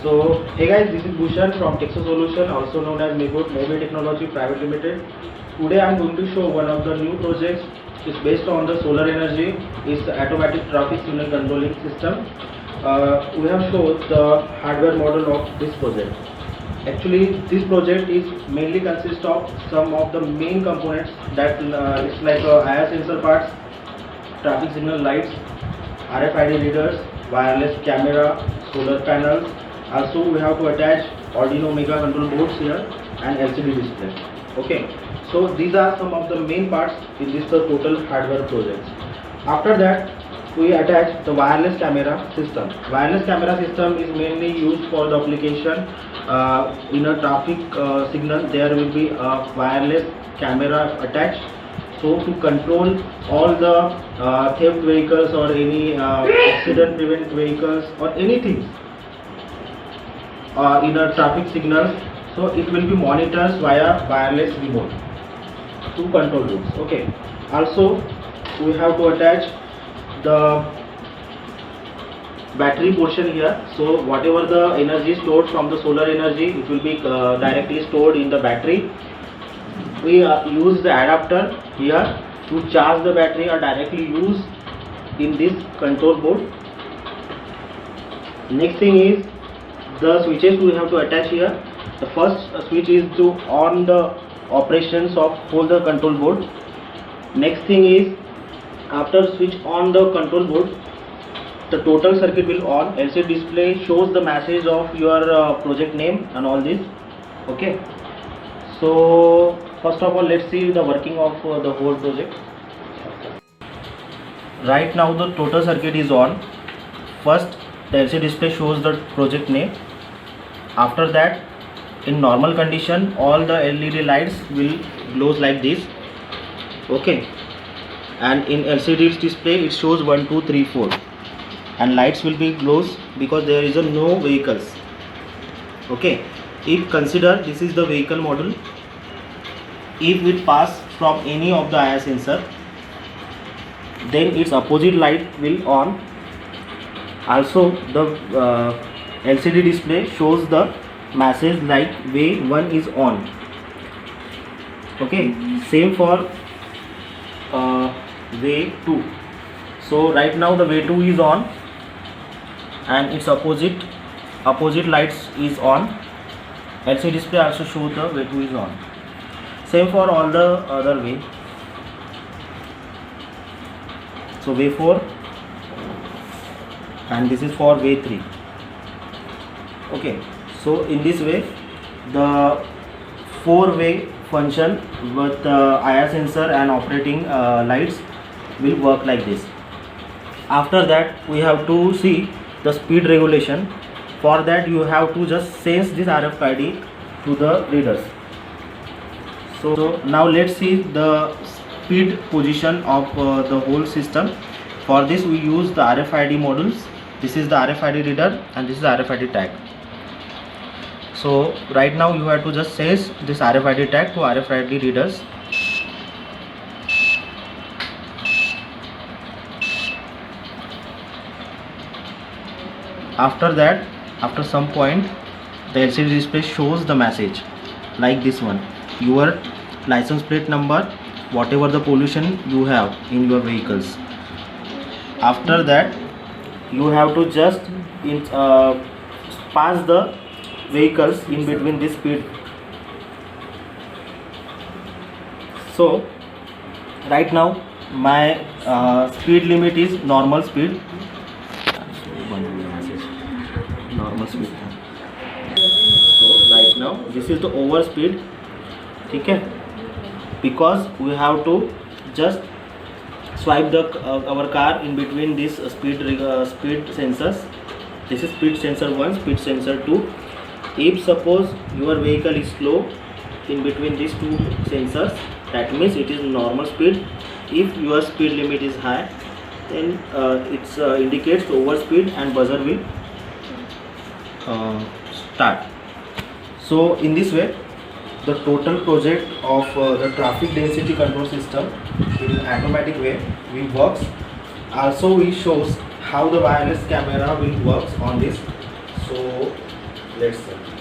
So, hey guys, this is Bhushan from Texas Solution, also known as Mobi Technology Private Limited. Today I am going to show one of the new projects. It's based on the solar energy. It's the automatic traffic signal controlling system. We have shown the hardware model of this project. Actually, this project is mainly consists of some of the main components that it's like IR sensor parts, traffic signal lights, RFID readers, wireless camera, solar panels. Also, we have to attach Arduino Mega control boards here and LCD display. Okay, so these are some of the main parts in this total hardware project. After that, we attach the wireless camera system. Wireless camera system is mainly used for the application in a traffic signal. There will be a wireless camera attached. So to control all the theft vehicles or any accident prevent vehicles or anything in a traffic signal, so it will be monitors via wireless remote to control rooms. Okay. Also, we have to attach the battery portion here. So whatever the energy stored from the solar energy, it will be directly stored in the battery. We use the adapter here to charge the battery or directly use in this control board. Next thing is the switches we have to attach here. The first switch is to on the operations of whole the control board. Next thing is after switch on the control board, the total circuit will on. LCD display shows the message of your project name and all this. Okay. So first of all, let's see the working of the whole project. Right now the total circuit is on. First, the LCD display shows the project name. After that, in normal condition, all the LED lights will glows like this. Okay. And in LCD display, it shows 1, 2, 3, 4. And lights will be glows because there is no vehicles. Okay. If consider this is the vehicle model. If it pass from any of the IR sensor, then its opposite light will on. Also, the LCD display shows the message like way 1 is on. Okay, same for way 2. So right now the way 2 is on and its opposite lights is on. LCD display also shows the way 2 is on. Same for all the other way. So way 4 and this is for way 3. Okay, so in this way the 4-way function with IR sensor and operating lights will work like this. After that, we have to see the speed regulation. For that, you have to just sense this RFID to the readers. So now let's see the speed position of the whole system. For this we use the RFID modules. This is the RFID reader and this is the RFID tag. So right now you have to just sense this RFID tag to RFID readers. After that, after some point, the LCD display shows the message like this one: your license plate number, whatever the pollution you have in your vehicles. After that, you have to just pass the vehicles in between this speed. So right now my speed limit is normal speed. So right now this is the over speed. Okay, because we have to just swipe the our car in between this speed sensors. This is speed sensor 1, speed sensor 2. If suppose your vehicle is slow in between these two sensors, that means it is normal speed. If your speed limit is high, then it indicates over speed and buzzer will start. So in this way, the total project of the traffic density control system in automatic way will works. Also, it shows how the wireless camera will works on this. So Let's see.